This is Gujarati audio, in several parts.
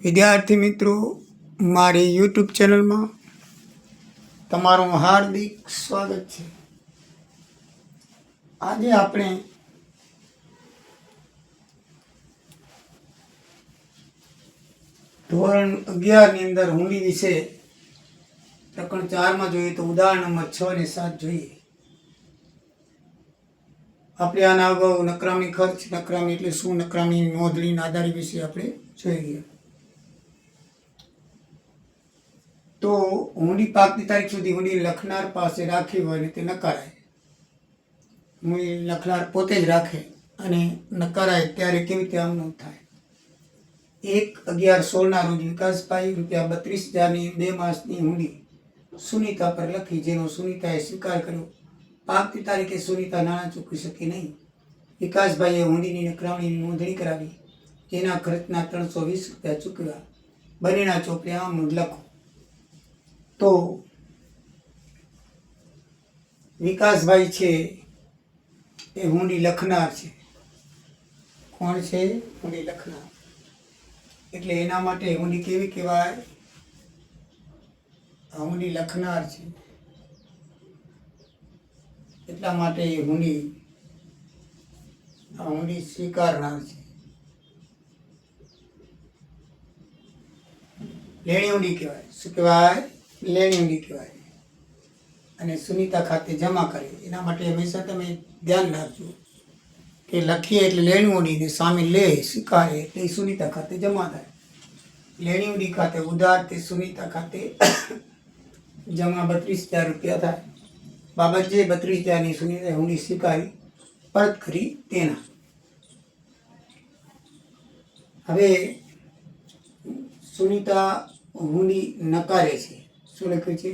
વિદ્યાર્થી મિત્રો, મારી યુટ્યુબ ચેનલમાં તમારું હાર્દિક સ્વાગત છે. આજે આપણે ધોરણ 11 ની અંદર હુંડી વિશે પ્રકરણ 4 માં જોઈએ તો ઉદાહરણ નંબર 6 અને 7 જોઈએ. આપણે આના અગાઉ નકરામણી ખર્ચ, નકરામણી એટલે શું, નકરામણી નોંધણી આધારી વિશે આપણે જોઈ ગયા. તો હુંડી પાકની તારીખ સુધી હુંડી લખનાર પાસે રાખી હોય ને તે નકારાય. હુંડી લખનાર પોતે જ રાખે અને નકારાય ત્યારે કેવી રીતે આમનું થાય. 1/11/16 ના રોજ વિકાસભાઈ ₹32,000ની 2 માસની હુંડી સુનીતા પર લખી, જેનો સુનીતાએ સ્વીકાર કર્યો. પાકતી તારીખે સુનીતા નાણાં ચૂકવી શકી નહીં. વિકાસભાઈએ હુંડીની નકરામણીની નોંધણી કરાવી, જેના ખર્ચના ₹320 ચૂકવ્યા. બંનેના ચોપડે આમનું લખો. તો વિકાસભાઈ છે એ હુંડી લખનાર છે. કોણ છે? હુંડી લખનાર. એટલે એના માટે હુંડી કેવી કહેવાય? હુંડી લખનાર છે. એટલા માટે હુંડી સ્વીકારનાર છે. લેણી હુંડી કહેવાય. શું કહેવાય? લેણી હુંડી કહેવાય. અને સુનીતા ખાતે જમા કરે. એના માટે હંમેશા તમે ધ્યાન રાખજો કે લખીએ એટલે લેણી હુંડીને સામે લે સ્વીકારે એટલે સુનીતા ખાતે જમા થાય. લેણી હુંડી ખાતે ઉધાર તે સુનીતા ખાતે જમા ₹32,000 થાય. બાબત જે 32,000ની સુનીતાએ હુંડી સ્વીકારી પરત કરી તેના. હવે સુનીતા હુંડી નકારે છે. શું લખ્યું છે?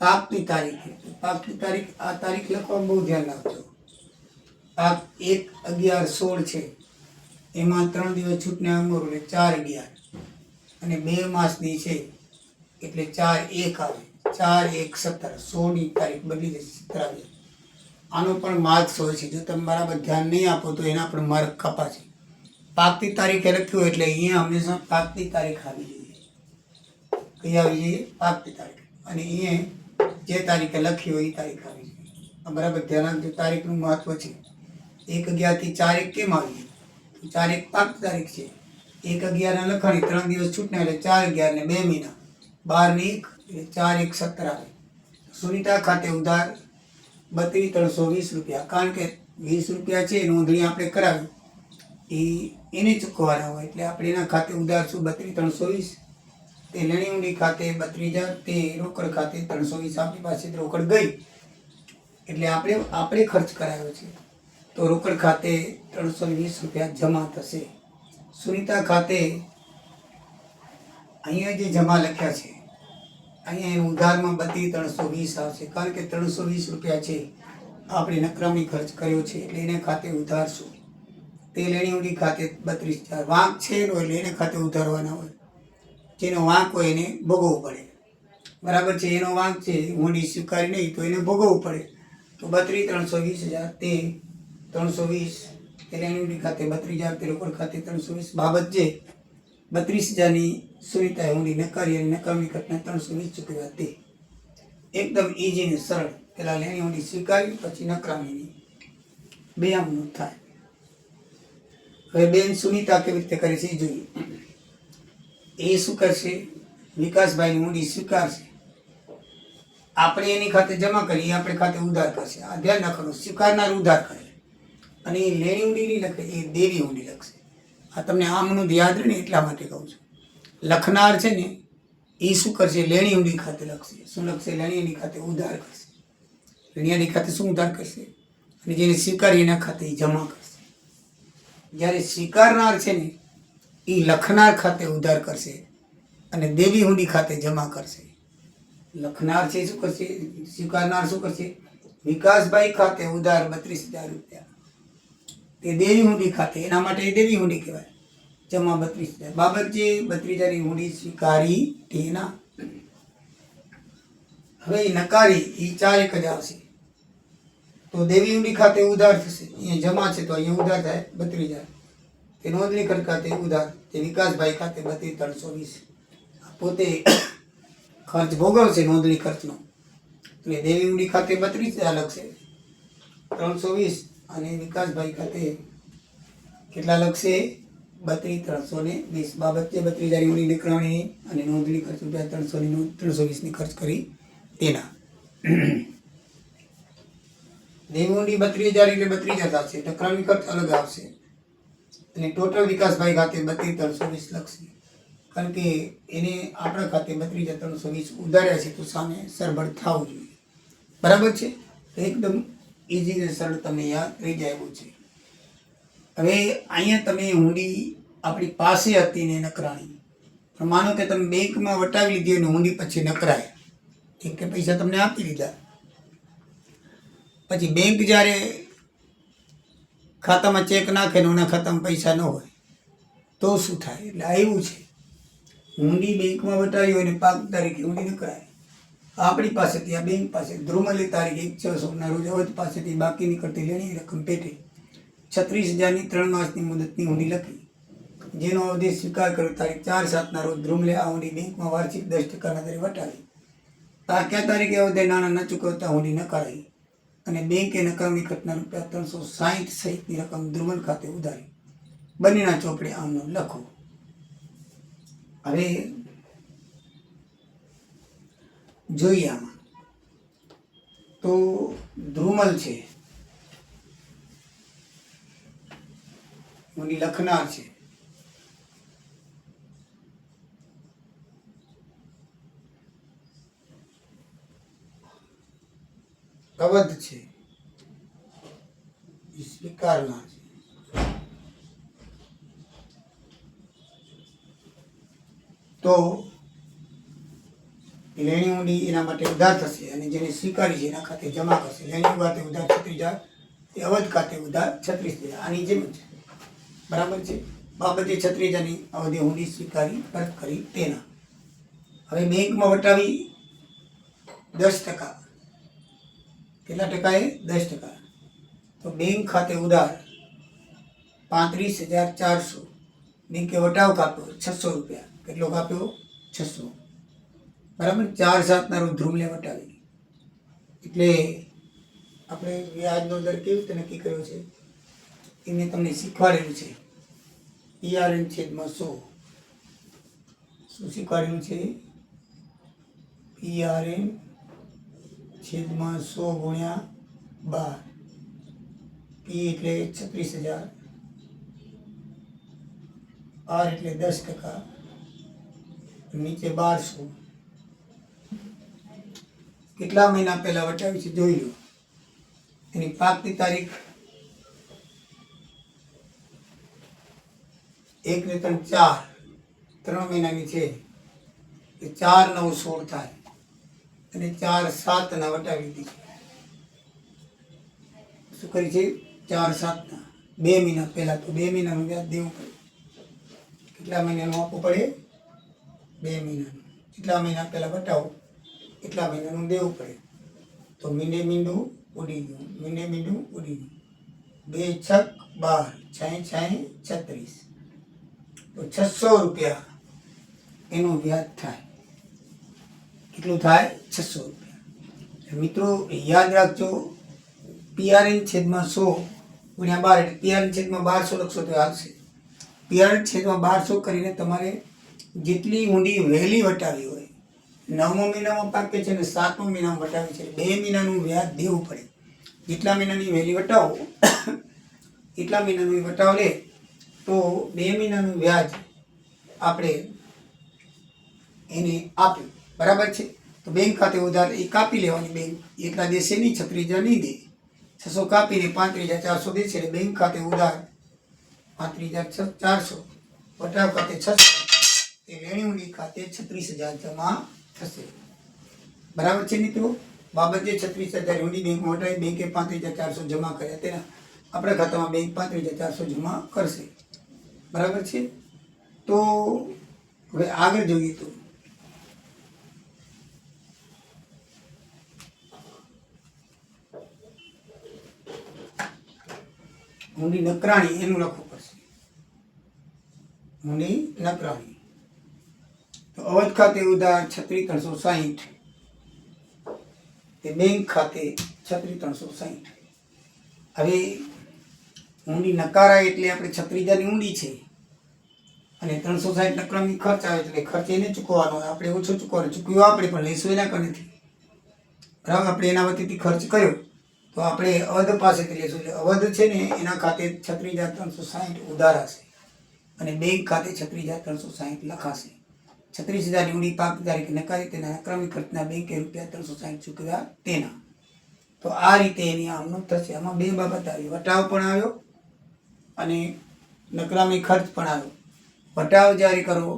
પાકની તારીખે. પાકની તારીખ, આ તારીખ લખવામાં બહુ ધ્યાન રાખજો. પાક 1/11/16 છે, એમાં 3 દિવસ છૂટને ઉમેરો એટલે 4/11 અને 2 માસની છે એટલે 4/1 આવે. 4/1/17. 16ની તારીખ બદલી જશે, 17 આવે. આનો પણ માર્ક્સ હોય છે. જો તમે બરાબર ધ્યાન નહીં આપો તો એના પણ માર્ક કપાશે. પાકતી તારીખે લખ્યું એટલે અહીંયા હંમેશા પાકતી તારીખ આવી જોઈએ. કઈ આવી જોઈએ? પાકતી તારીખ. અને અહીંયા જે તારીખે લખી હોય એ તારીખ આવી જોઈએ. આ બરાબર ધ્યાન રાખજો, તારીખનું મહત્વ છે. 1/11 થી 4/1 કેમ આવી? 4/1 પાકતી તારીખ છે. 1/11 ના લખાણી 3 દિવસ છૂટના એટલે 4/11 ને 2 મહિના 12 ને 1 એટલે 4/1/17 આવે. સુનીતા ખાતે ઉધાર ₹32,320. કારણ કે ₹20 છે નોંધણી આપણે કરાવી એને ચૂકવવાના હોય એટલે આપણે એના ખાતે ઉધાર શું? ₹32,320. તે લેણી હુંડી ખાતે 32,000, તે રોકડ ખાતે 320. આપણી પાસે રોકડ ગઈ એટલે આપણે ખર્ચ કરાયો છે તો રોકડ ખાતે ₹320 જમા થશે. સુનીતા ખાતે અહીંયા જે જમા લખ્યા છે અહીંયા ઉધારમાં ₹32,320 આવશે. કારણ કે ₹320 છે આપણે નકરામણી ખર્ચ કર્યો છે એટલે એને ખાતે ઉધાર શું? તે લેણી હુંડી ખાતે 32,000. વાંક છે એનો એટલે એને ખાતે ઉધારવાના હોય. જેનો વાંક હોય એને ભોગવવું પડે. બરાબર છે? એનો વાંક છે, હુંડી સ્વીકારી નહીં તો એને ભોગવવું પડે. તો 32,320,000 તે 320 તે લેણી હુંડી ખાતે 32,000 તે રોકડ ખાતે 320. બાબત જે 32,000ની સુનીતાએ હુંડી નકારી અને નકામણી ખર્ચના 320 ચૂકવ્યા. તે એકદમ ઈઝી ને સરળ. પેલા લેણી હુંડી સ્વીકારી પછી નકરામણીની બે આમનું થાય. હવે બેન સુનીતા કેવી રીતે કરે છે એ જોઈએ. એ શું કરશે? વિકાસભાઈની હુંડી સ્વીકારશે. આપણે એની ખાતે જમા કરીએ, આપણે ખાતે ઉધાર કરશે. આ ધ્યાન રાખવાનું, સ્વીકારનાર ઉધાર કરે અને એ લેણી હુંડી નહીં લખે, એ દેવી હુંડી લખશે. આ તમને આમનું યાદ રહે ને એટલા માટે કહું છું. લખનાર છે ને એ શું કરશે? લેણી હુંડી ખાતે લખશે. શું લખશે? લેણી હુંડી ખાતે ઉધાર કરશે. લેણી હુંડી ખાતે શું ઉધાર કરશે? અને જેને સ્વીકારી એના ખાતે એ જમા કરશે. જ્યારે સ્વીકારનાર છે ને એ લખનાર ખાતે ઉધાર કરશે અને દેવી હુંડી ખાતે જમા કરશે. લખનાર છે શું કરશે? સ્વીકારનાર શું કરશે? વિકાસભાઈ ખાતે ઉધાર ₹32,000 તે દેવી હુંડી ખાતે, એના માટે દેવી હુંડી કહેવાય. જમા 32,000. બાબત જે 32,000ની હુંડી સ્વીકારી તેના. હવે નકારી એ 4/1 આવશે તો દેવી હુંડી ખાતે ઉધાર થશે. અહીંયા જમા છે તો અહીંયા ઉધાર થાય 32,000. તે નોંધણી ખર્ચ ખાતે ઉધાર, તે વિકાસભાઈ ખાતે 32,320. પોતે ખર્ચ ભોગવશે નોંધણી ખર્ચનો, એટલે દેવી ઊંડી ખાતે 32,000 લખશે 320, અને વિકાસભાઈ ખાતે કેટલા લખશે 32,320. બાબત છે 32,000 ઊંડી નીકળવાની અને નોંધણી ખર્ચ ₹320 ખર્ચ કરી તેના. દેવી ઊંડી 32,000 એટલે 32,000 થશે, નકરાણી ખર્ચ અલગ આવશે, અને ટોટલ વિકાસભાઈ ખાતે 32,320 લખશે, કારણ કે એને આપણા ખાતે 32,320 ઉધાર્યા છે, તો સામે સરભર થવું જોઈએ. બરાબર છે? એકદમ ઇઝી ને સરળ તમને યાદ રહી જાય એવું છે. હવે અહીંયા તમે ઊંડી આપણી પાસે હતી ને નકરાણી, પણ માનો કે તમે બેંકમાં વટાવી લીધી અને ઊંડી પછી નકરાય, એક કે પૈસા તમને આપી દીધા, પછી બેંક જ્યારે ખાતામાં ચેક નાખે ને એના ખાતામાં પૈસા ન હોય તો શું થાય? એટલે આવ્યું છે, ઊંડી બેંકમાં વટાવી હોય ને 5 તારીખે ઊંડી નકરાય, આપણી પાસેથી આ બેંક પાસે ધ્રુમલી તારીખ 1/6 રોજ અવધ પાસેથી બાકી નીકળતી લેણી રકમ પેટે 36,000ની 3 માસની મુદતની ઊંડી લખી, જેનો અવધિ સ્વીકાર કર્યો તારીખ 4/7 રોજ ધ્રુમલે આ ઊંડી બેંકમાં વાર્ષિક 10% દરે વટાવી. આ કયા તારીખે અવધિ નાણાં ન ચૂકવતા ઊંડી નકારાઈ, અને બેંકે નકામની ખર્ચના ₹360 સહિતની રકમ ધ્રુમલ ખાતે ઉધારી. બંનેના ચોપડે આમનો લખો. હવે જોઈએ આમાં તો ધ્રુમલ છે, ઊંડી લખનાર છે, અવધ છે, સ્વીકારનાર છે. તો લેણી ઊંડી એના માટે ઉધાર થશે, અને જેને સ્વીકારી છે એના ખાતે જમા કરશે. લેણી ખાતે ઉધાર 36,000, તે અવધ ખાતે ઉધાર 36,000. આની જેમ છે. બરાબર છે? બાબતે 36,000ની અવધિ ઊંડી સ્વીકારી પરત કરી તેના. હવે બેંકમાં વટાવી 10%, કેટલા ટકાએ? 10%. તો બેંક ખાતે ઉધાર 35,400, બેંકે વટાવ કાપ્યો 600 રૂપિયા. કેટલો કાપ્યો? 600. બરાબર? 4/7 રોજ ધ્રુમલે વટાવી, એટલે આપણે વ્યાજનો દર કેવી રીતે નક્કી કર્યો છે એ મેં તમને શીખવાડેલું છે. PRN/100 શું શીખવાડેલું છે? PRN/100 ગુણ્યા 12. P એટલે 36,000, R એટલે 10%, નીચે 1200. કેટલા મહિના પહેલા વટાવી છે જોઈ લો. એની પાકની તારીખ 1 ને 3 4, 3 મહિનાની છે, એ 4/9/16 થાય, અને 4/7 વટાવી દીધી. શું કરી છે? 4/7 2 મહિના પહેલા, તો 2 મહિનાનું વ્યાજ દેવું પડે. કેટલા મહિનાનું આપવું પડે? 2 મહિનાનું. જેટલા મહિના પહેલા વટાવો એટલા મહિનાનું દેવું પડે. તો મીંડે મીંડું ઉડી ગયું, મીંડે મીંડું ઉડી ગયું. 2 × 6 = 12, 6 × 6 = 36. તો 600 રૂપિયા એનું વ્યાજ થાય. કેટલું થાય? 600 રૂપિયા. મિત્રો યાદ રાખજો, PRN/100 ગુણ્યા 12, એટલે PRN/1200 લખશો તો આવશે. PRN/1200 કરીને તમારે જેટલી ઊંડી વહેલી વટાવી હોય, 9મા મહિનામાં પાકે છે ને 7મા મહિનામાં વટાવી છે, 2 મહિનાનું વ્યાજ દેવું પડે. જેટલા મહિનાની વહેલી વટાવો એટલા મહિનાનું વટાવ લે તો 2 મહિનાનું વ્યાજ આપણે એને આપ્યું. બરાબર છે? તો બેંક ખાતે ઉધાર એ કાપી લેવાની. બેંક એટલા દેશે નહીં, 36,000 નહીં દે, 600 કાપીને 35,400 દેશે, એટલે બેંક ખાતે ઉધાર 35,400, વટાવ ખાતે 600, એ લેણી ઊંડી ખાતે 36,000 જમા થશે. બરાબર છે મિત્રો? બાબતે 36,000 ઊંડી બેંકમાં વટાવી, બેંકે 35,400 જમા કર્યા, તેના આપણા ખાતામાં બેંક 35,400 જમા કરશે. બરાબર છે? તો હવે આગળ જોઈએ તો ઊંડી નકરાણી એનું લખવું પડશે. ઊંડી નકરાણી. તો અવધ ખાતે ઉધાર 36,360, તે બેંક ખાતે 36,360. હવે ઊંડી નકારાય એટલે આપણે 36,000ની ઊંડી છે અને 360 નકરામી ખર્ચ આવે એટલે ખર્ચ એને ચૂકવવાનો હોય. આપણે ઓછો ચૂકવવાનો, ચૂકવ્યો આપણે પણ લઈશું એના કનેથી. બરાબર, આપણે એના વતીથી ખર્ચ કર્યો તો આપણે અવધ પાસેથી લઈશું. એટલે અવધ છે ને એના ખાતે 36,360 ઉધાર હશે અને બેંક ખાતે 36,360 લખાશે. 36,000ની ઊંડી 5 તારીખે નકારી તેના નકામી ખર્ચના બેંકે રૂપિયા 360 ચૂકવ્યા તેના. તો આ રીતે એની આમનું થશે. આમાં બે બાબત આવી, વટાવ પણ આવ્યો અને નકરામી ખર્ચ પણ આવ્યો. વટાવ જારી કરવો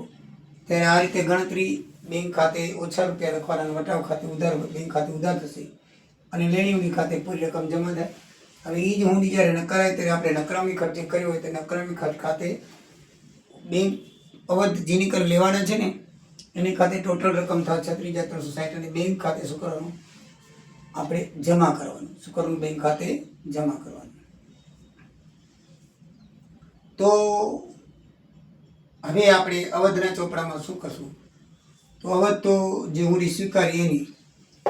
ત્યારે આ રીતે ગણતરી, બેંક ખાતે ઓછા રૂપિયા લખવાના અને વટાવ ખાતે ઉધાર, બેંક ખાતે ઉધાર થશે અને લેણી ઊંડી ખાતે પૂરી રકમ જમા થાય. હવે એ જ ઊંડી જ્યારે નકારાય ત્યારે આપણે નકરામી ખર્ચ જે કર્યો હોય તે નકરામી ખર્ચ ખાતે બેંક અવધ જેની કર લેવાના છે ને એની ખાતે ટોટલ રકમ થાય 36,360 અને બેંક ખાતે શું કરવાનું? આપણે જમા કરવાનું. શું કરવાનું? બેંક ખાતે જમા કરવાનું. તો હવે આપણે અવધના ચોપડામાં શું કરશું? તો અવધ તો જે ઊંડી સ્વીકારી એની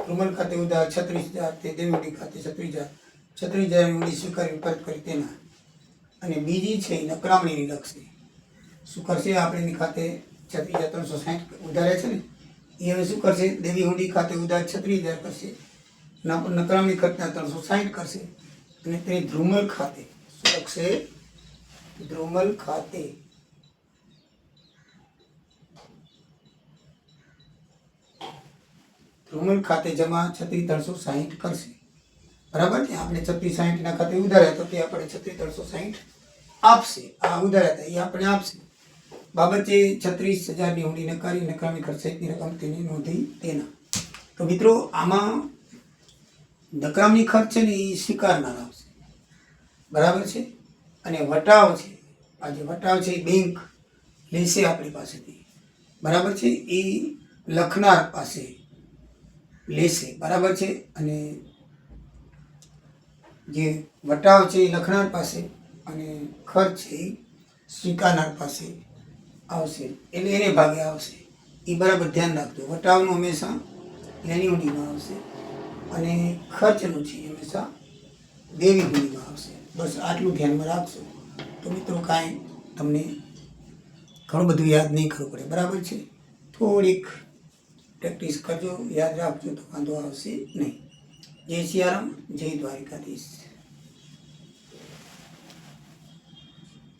રૂમલ ખાતે ઉધાર 36,000, તે દેવડી ખાતે 36,000 ઊંડી સ્વીકારી પરત કરી તેના. અને બીજી છે નકરામણીની લખશે. શું કરશે? આપણે એની ખાતે 36,360 ઉધારે છે ને એ હવે શું કરશે? દેવી ઊંડી ખાતે ઉધાર 36,000 કરશે, નકરામણી ખર્ચના 360 કરશે અને તે ધ્રુમલ ખાતે શું લખશે? ધ્રુમલ ખાતે જમા 36,360 કરશે. બરાબર છે. આપણે 36,60 ના ખાતે ઉધાર્યા તો તે આપણે 36,360 આપશે. આ ઉધાર્યા હતા એ આપણે આપશે. બાબત છે 36,000ની ઊંડી નકારી નકામી ખર્ચ સહિતની રકમ તેની નોંધી તેના. તો મિત્રો આમાં નકામી ખર્ચ છે ને એ સ્વીકારનાર આવશે. બરાબર છે. અને વટાવ છે, આ જે વટાવ છે એ બેંક લેશે આપણી પાસેથી. બરાબર છે. એ લખનાર પાસે લેશે. બરાબર છે. અને જે વટાવ છે એ લખનાર પાસે અને ખર્ચ છે એ સ્વીકારનાર પાસે આવશે. એટલે એને ભાગે આવશે. એ બરાબર ધ્યાન રાખજો. વટાવનું હંમેશા લેણી ઊંડીમાં આવશે અને ખર્ચનું છે એ હંમેશા દેવી ઊંડીમાં આવશે. બસ આટલું ધ્યાનમાં રાખશો તો મિત્રો કાંઈ તમને ઘણું બધું યાદ નહીં કરવું પડે. બરાબર છે. થોડીક પ્રેક્ટિસ કરજો, યાદ રાખજો તો વાંધો આવશે નહીં. જય સિયારામ, જય દ્વારિકાધીશ.